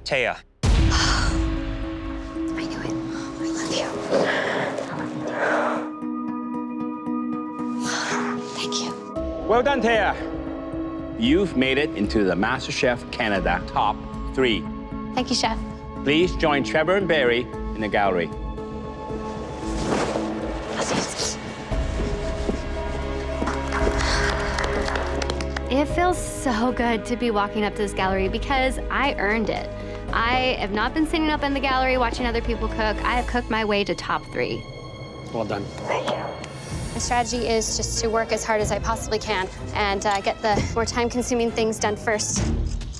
Thea. I knew it. I love you. Thank you. Well done, Thea. You've made it into the MasterChef Canada top 3. Thank you, Chef. Please join Trevor and Barry in the gallery. It feels so good to be walking up to this gallery because I earned it. I have not been sitting up in the gallery watching other people cook. I have cooked my way to top 3. Well done. Thank you. My strategy is just to work as hard as I possibly can and get the more time-consuming things done first.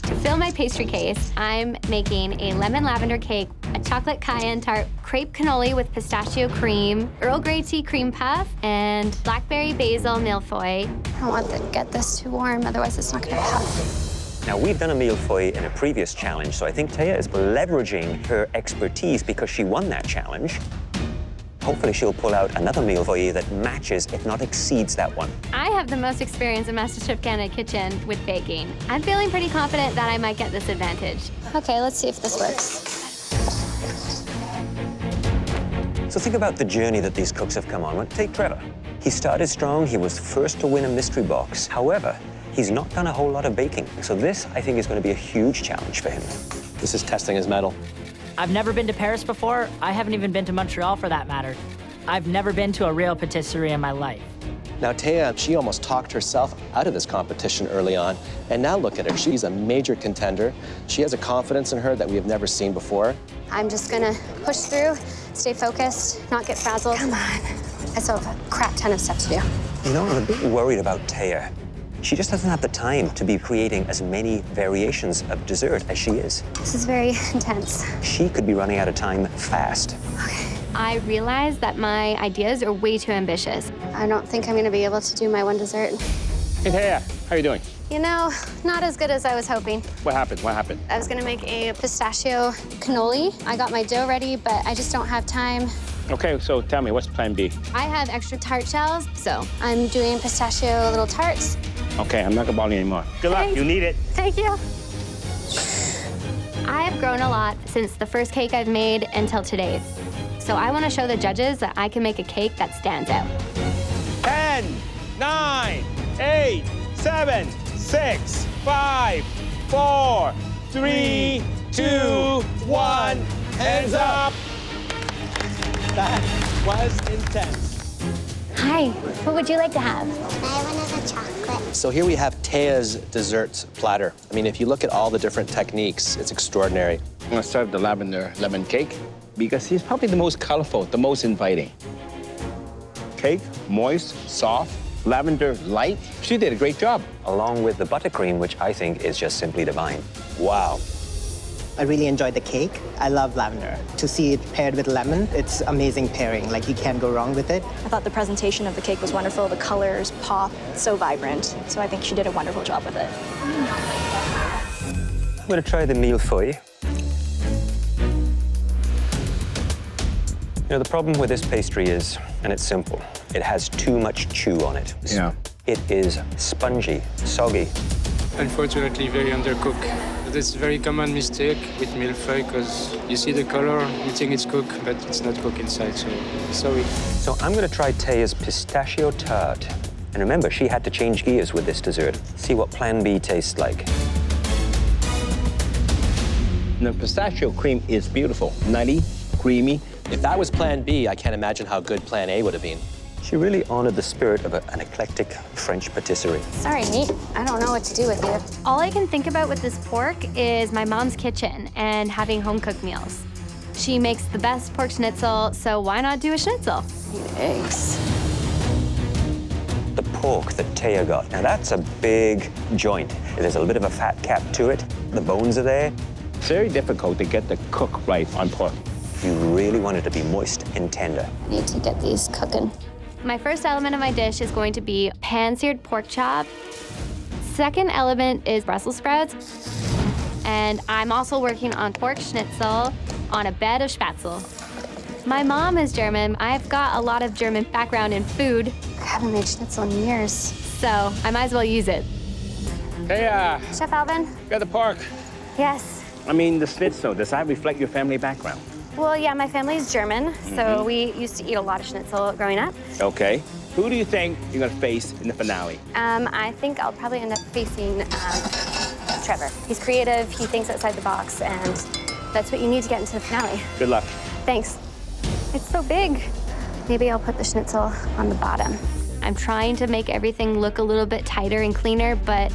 To fill my pastry case, I'm making a lemon lavender cake, a chocolate cayenne tart, crepe cannoli with pistachio cream, Earl Grey tea cream puff, and blackberry basil millefeuille. I don't want to get this too warm, otherwise it's not going to puff. Now, we've done a millefeuille in a previous challenge, so I think Thea is leveraging her expertise because she won that challenge. Hopefully she'll pull out another millefeuille that matches, if not exceeds, that one. I have the most experience in MasterChef Canada kitchen with baking. I'm feeling pretty confident that I might get this advantage. Okay, let's see if this works. So think about the journey that these cooks have come on. Take Trevor. He started strong. He was first to win a mystery box. However, he's not done a whole lot of baking. So this, I think, is going to be a huge challenge for him. This is testing his mettle. I've never been to Paris before. I haven't even been to Montreal for that matter. I've never been to a real patisserie in my life. Now, Thea, she almost talked herself out of this competition early on. And now look at her. She's a major contender. She has a confidence in her that we have never seen before. I'm just going to push through, stay focused, not get frazzled. Come on. I still have a crap ton of stuff to do. You know, I'm a bit worried about Thea. She just doesn't have the time to be creating as many variations of dessert as she is. This is very intense. She could be running out of time fast. I realize that my ideas are way too ambitious. I don't think I'm going to be able to do my one dessert. Hey, Thea, how you doing? You know, not as good as I was hoping. What happened? What happened? I was going to make a pistachio cannoli. I got my dough ready, but I just don't have time. Okay, so tell me, what's plan B? I have extra tart shells, so I'm doing pistachio little tarts. Okay, I'm not gonna bother you anymore. Good luck, you need it. Thank you. I have grown a lot since the first cake I've made until today. So I want to show the judges that I can make a cake that stands out. 10, 9, 8, 7, 6, 5, 4, 3, 2, 1. Hands up. That was intense. Hi, what would you like to have? I want another chocolate. So here we have Thea's dessert platter. I mean, if you look at all the different techniques, it's extraordinary. I'm gonna serve the lavender lemon cake because it's probably the most colorful, the most inviting. Cake, moist, soft, lavender light. She did a great job. Along with the buttercream, which I think is just simply divine. Wow. I really enjoyed the cake. I love lavender. To see it paired with lemon, it's amazing pairing. Like, you can't go wrong with it. I thought the presentation of the cake was wonderful. The colors pop, so vibrant. So I think she did a wonderful job with it. I'm gonna try the millefeuille. You know, the problem with this pastry is, and it's simple, it has too much chew on it. Yeah. It is spongy, soggy. Unfortunately, very undercooked. That's a very common mistake with millefeuille because you see the color, you think it's cooked, but it's not cooked inside, so sorry. So I'm going to try Thea's pistachio tart. And remember, she had to change gears with this dessert. See what Plan B tastes like. The pistachio cream is beautiful, nutty, creamy. If that was Plan B, I can't imagine how good Plan A would have been. She really honored the spirit of an eclectic French patisserie. Sorry, Nate. I don't know what to do with you. All I can think about with this pork is my mom's kitchen and having home-cooked meals. She makes the best pork schnitzel, so why not do a schnitzel? Need eggs. The pork that Thea got, now that's a big joint. There's a little bit of a fat cap to it. The bones are there. It's very difficult to get the cook right on pork. You really want it to be moist and tender. I need to get these cooking. My first element of my dish is going to be pan-seared pork chop. Second element is Brussels sprouts. And I'm also working on pork schnitzel on a bed of spätzle. My mom is German. I've got a lot of German background in food. I haven't made schnitzel in years, so I might as well use it. Thea, Chef Alvin? got the pork. Yes. I mean, the schnitzel, does that reflect your family background? Well, yeah, my family's German, so we used to eat a lot of schnitzel growing up. Okay. Who do you think you're gonna face in the finale? I think I'll probably end up facing Trevor. He's creative, he thinks outside the box, and that's what you need to get into the finale. Good luck. Thanks. It's so big. Maybe I'll put the schnitzel on the bottom. I'm trying to make everything look a little bit tighter and cleaner, but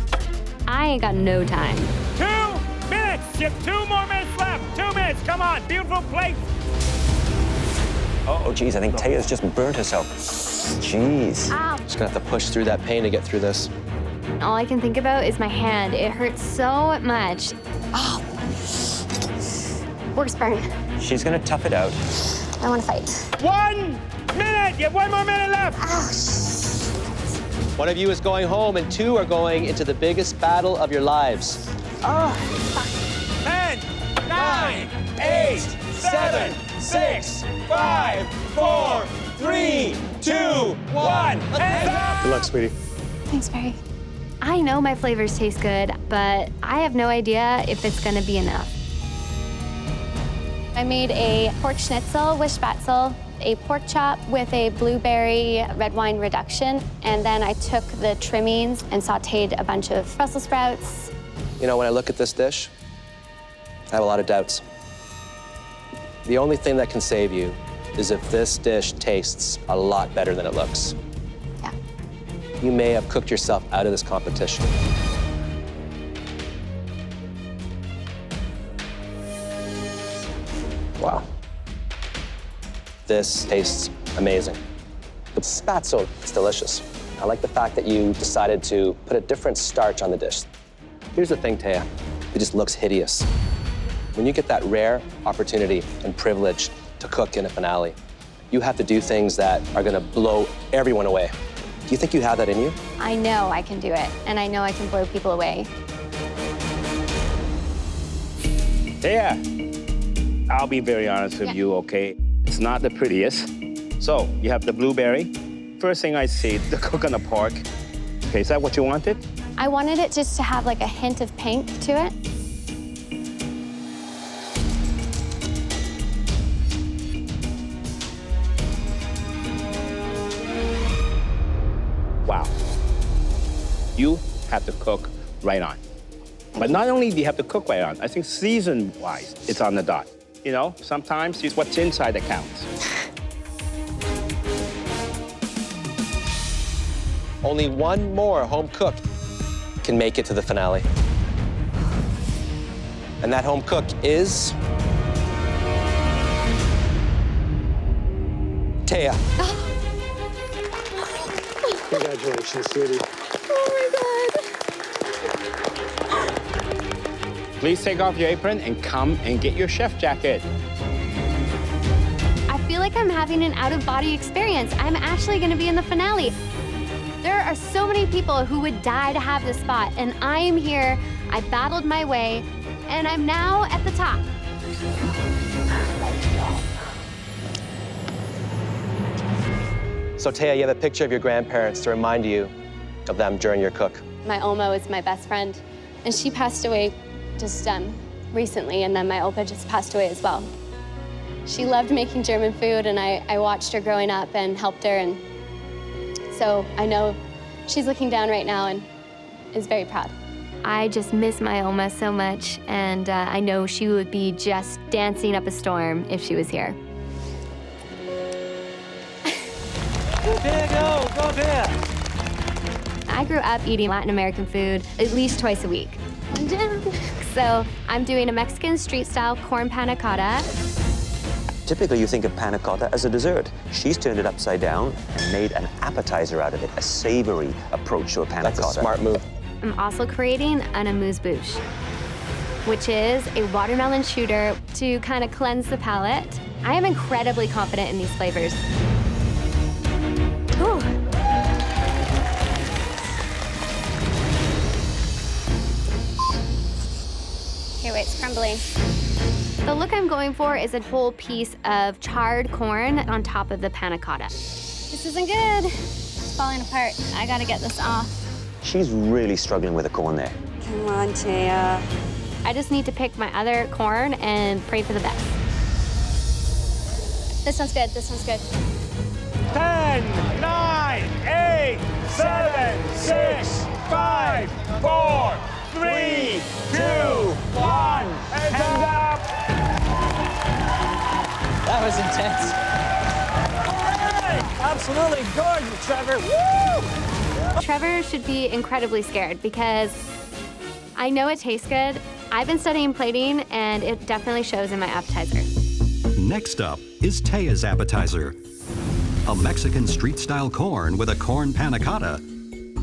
I ain't got no time. 2 minutes! You have 2 more minutes left. 2 minutes, come on, beautiful plate. Oh, geez, I think Thea's just burnt herself. Jeez. Ow. Just gonna have to push through that pain to get through this. All I can think about is my hand. It hurts so much. Oh. Works burn. She's gonna tough it out. I want to fight. 1 minute! You have 1 more minute left. One of you is going home and 2 are going into the biggest battle of your lives. 10, 9, 8, 7, 6, 5, 4, 3, 2, 1. Good luck, sweetie. Thanks, Barry. I know my flavors taste good, but I have no idea if it's gonna be enough. I made a pork schnitzel with spätzle, a pork chop with a blueberry red wine reduction, and then I took the trimmings and sauteed a bunch of Brussels sprouts. You know, when I look at this dish, I have a lot of doubts. The only thing that can save you is if this dish tastes a lot better than it looks. Yeah. You may have cooked yourself out of this competition. Wow. This tastes amazing. The spätzle is delicious. I like the fact that you decided to put a different starch on the dish. Here's the thing, Thea. It just looks hideous. When you get that rare opportunity and privilege to cook in a finale, you have to do things that are gonna blow everyone away. Do you think you have that in you? I know I can do it, and I know I can blow people away. Thea, I'll be very honest with you, okay? It's not the prettiest. So, you have the blueberry. First thing I see, the coconut pork. Okay, is that what you wanted? I wanted it just to have like a hint of pink to it. Wow. You have to cook right on. But not only do you have to cook right on, I think season-wise, it's on the dot. You know, sometimes it's what's inside that counts. Only one more home cook can make it to the finale. And that home cook is... Thea. Congratulations, sweetie. Please take off your apron and come and get your chef jacket. I feel like I'm having an out-of-body experience. I'm actually gonna be in the finale. There are so many people who would die to have this spot, and I am here. I battled my way, and I'm now at the top. So, Thea, you have a picture of your grandparents to remind you of them during your cook. My Oma was my best friend, and she passed away just recently, and then my Opa just passed away as well. She loved making German food, and I watched her growing up and helped her, and so I know she's looking down right now and is very proud. I just miss my Oma so much, and I know she would be just dancing up a storm if she was here. There, go there. I grew up eating Latin American food at least twice a week. So I'm doing a Mexican street-style corn panna cotta. Typically, you think of panna cotta as a dessert. She's turned it upside down and made an appetizer out of it, a savory approach to a panna cotta. That's a smart move. I'm also creating an amuse-bouche, which is a watermelon shooter to kind of cleanse the palate. I am incredibly confident in these flavors. Ooh. Okay, wait, it's crumbling. The look I'm going for is a whole piece of charred corn on top of the panna cotta. This isn't good. It's falling apart. I gotta get this off. She's really struggling with the corn there. Come on, Taya. I just need to pick my other corn and pray for the best. This one's good, this one's good. 10, 9, 8, 7, 6, 5, 4, 3, 2, 1. Hands up! That was intense. Absolutely gorgeous, Trevor. Woo! Trevor should be incredibly scared because I know it tastes good. I've been studying plating, and it definitely shows in my appetizer. Next up is Taya's appetizer. A Mexican street-style corn with a corn panna cotta,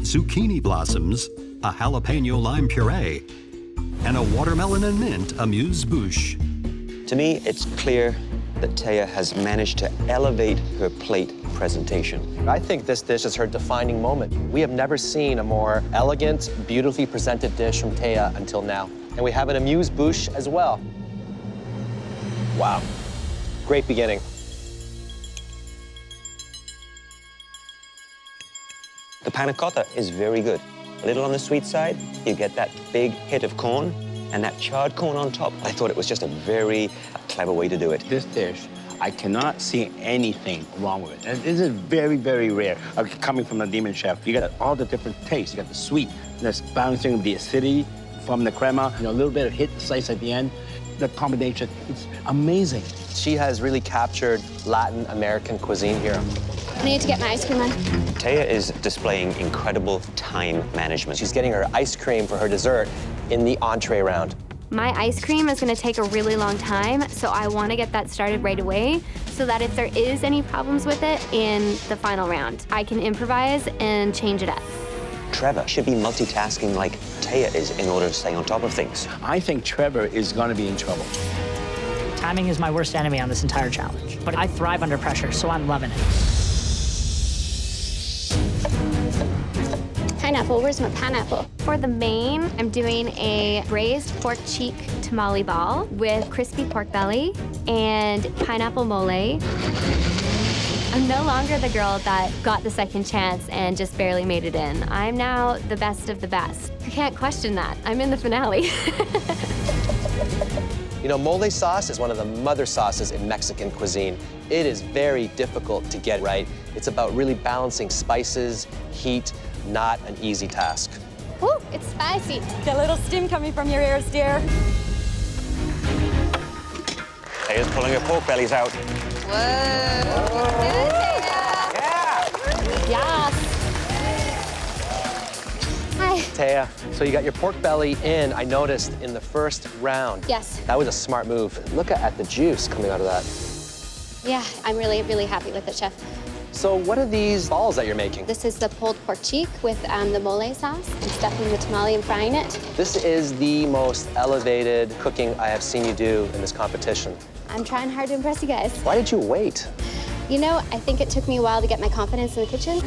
zucchini blossoms, a jalapeno lime puree, and a watermelon and mint amuse-bouche. To me, it's clear that Taya has managed to elevate her plate presentation. I think this dish is her defining moment. We have never seen a more elegant, beautifully presented dish from Taya until now. And we have an amuse-bouche as well. Wow. Great beginning. The panna cotta is very good. A little on the sweet side, you get that big hit of corn and that charred corn on top. I thought it was just a very clever way to do it. This dish, I cannot see anything wrong with it. And this is very, very rare. Coming from a demon chef, you got all the different tastes. You got the sweet, that's balancing the acidity from the crema, a little bit of hit slice at the end. The combination, it's amazing. She has really captured Latin American cuisine here. I need to get my ice cream on. Taya is displaying incredible time management. She's getting her ice cream for her dessert in the entree round. My ice cream is gonna take a really long time, so I wanna get that started right away so that if there is any problems with it in the final round, I can improvise and change it up. Trevor should be multitasking like Taya is in order to stay on top of things. I think Trevor is going to be in trouble. Timing is my worst enemy on this entire challenge, but I thrive under pressure, so I'm loving it. Pineapple, where's my pineapple? For the main, I'm doing a braised pork cheek tamale ball with crispy pork belly and pineapple mole. I'm no longer the girl that got the second chance and just barely made it in. I'm now the best of the best. You can't question that. I'm in the finale. You know, mole sauce is one of the mother sauces in Mexican cuisine. It is very difficult to get right. It's about really balancing spices, heat, not an easy task. Woo, it's spicy. Get a little steam coming from your ears, dear. Taya's pulling her pork bellies out. Yes. Hi. Taya, so you got your pork belly in, I noticed, in the first round. Yes. That was a smart move. Look at the juice coming out of that. Yeah, I'm really, really happy with it, Chef. So what are these balls that you're making? This is the pulled pork cheek with the mole sauce. I'm stuffing the tamale and frying it. This is the most elevated cooking I have seen you do in this competition. I'm trying hard to impress you guys. Why did you wait? You know, I think it took me a while to get my confidence in the kitchen.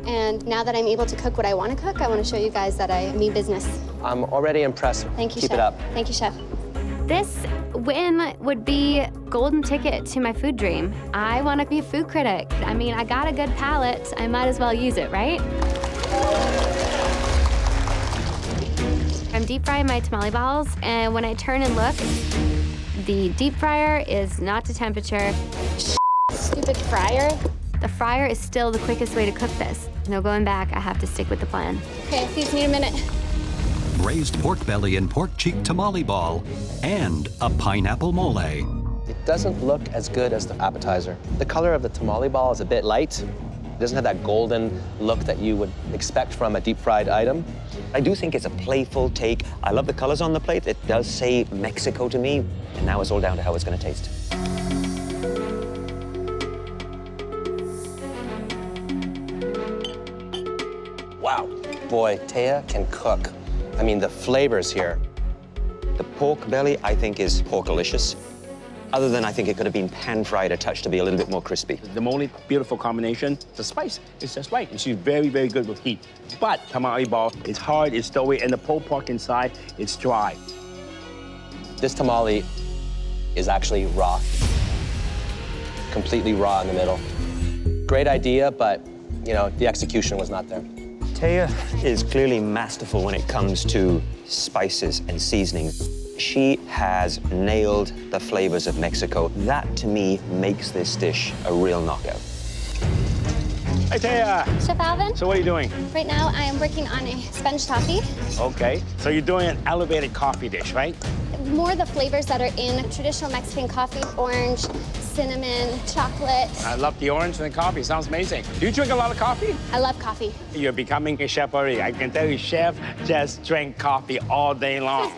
And now that I'm able to cook what I want to cook, I want to show you guys that I mean business. I'm already impressed. Thank you, Keep Chef. it up. Thank you, Chef. This win would be golden ticket to my food dream. I want to be a food critic. I mean, I got a good palate. I might as well use it, right? I'm deep frying my tamale balls, and when I turn and look, the deep fryer is not to temperature. Stupid fryer. The fryer is still the quickest way to cook this. No going back, I have to stick with the plan. Okay, these need a minute. Braised pork belly and pork cheek tamale ball, and a pineapple mole. It doesn't look as good as the appetizer. The color of the tamale ball is a bit light. It doesn't have that golden look that you would expect from a deep fried item. I do think it's a playful take. I love the colors on the plate. It does say Mexico to me, and now it's all down to how it's going to taste. Wow, boy, Thea can cook. I mean, the flavors here. The pork belly, I think, is porkalicious. Other than I think it could have been pan-fried a touch to be a little bit more crispy. The only beautiful combination, the spice is just right. She's very, very good with heat. But tamale ball, it's hard, it's doughy, and the pulled pork inside, it's dry. This tamale is actually raw. Completely raw in the middle. Great idea, but, you know, the execution was not there. Thea is clearly masterful when it comes to spices and seasonings. She has nailed the flavors of Mexico. That, to me, makes this dish a real knockout. Hey, Thea. Chef Alvin? So what are you doing? Right now, I am working on a sponge toffee. Okay. So you're doing an elevated coffee dish, right? More the flavors that are in traditional Mexican coffee: orange, cinnamon, chocolate. I love the orange and the coffee. Sounds amazing. Do you drink a lot of coffee? I love coffee. You're becoming a chef already. I can tell you, chef just drank coffee all day long.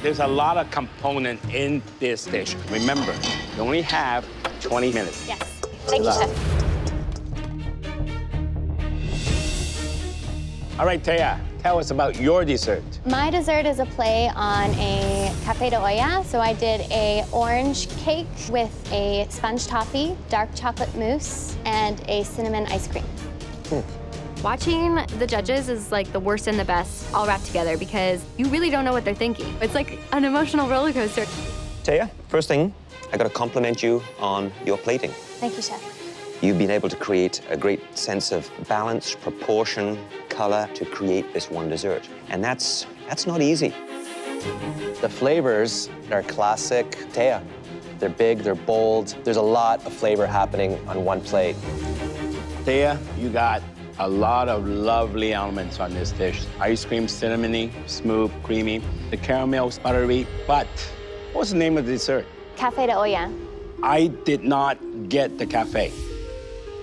There's a lot of component in this dish. Remember, you only have 20 minutes. Yes. Thank you, chef. All right, Thea, tell us about your dessert. My dessert is a play on a café de olla. So I did a orange cake with a sponge toffee, dark chocolate mousse, and a cinnamon ice cream. Watching the judges is like the worst and the best all wrapped together because you really don't know what they're thinking. It's like an emotional roller coaster. Thea, first thing, I got to compliment you on your plating. Thank you, chef. You've been able to create a great sense of balance, proportion, color to create this one dessert. And that's not easy. The flavors are classic Thea. They're big, they're bold. There's a lot of flavor happening on one plate. Thea, you got a lot of lovely elements on this dish. Ice cream, cinnamony, smooth, creamy. The caramel's buttery. But what's the name of the dessert? Café de olla. I did not get the cafe.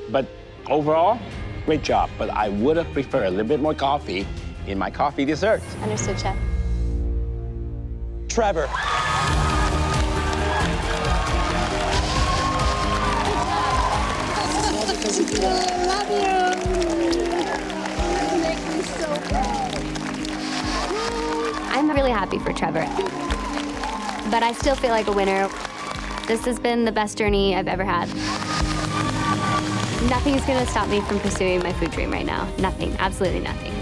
But overall, great job. But I would have preferred a little bit more coffee in my coffee dessert. Understood, chef. Trevor. Love you. You make me so proud. I'm really happy for Trevor, but I still feel like a winner. This has been the best journey I've ever had. Nothing's gonna stop me from pursuing my food dream right now. Nothing, absolutely nothing.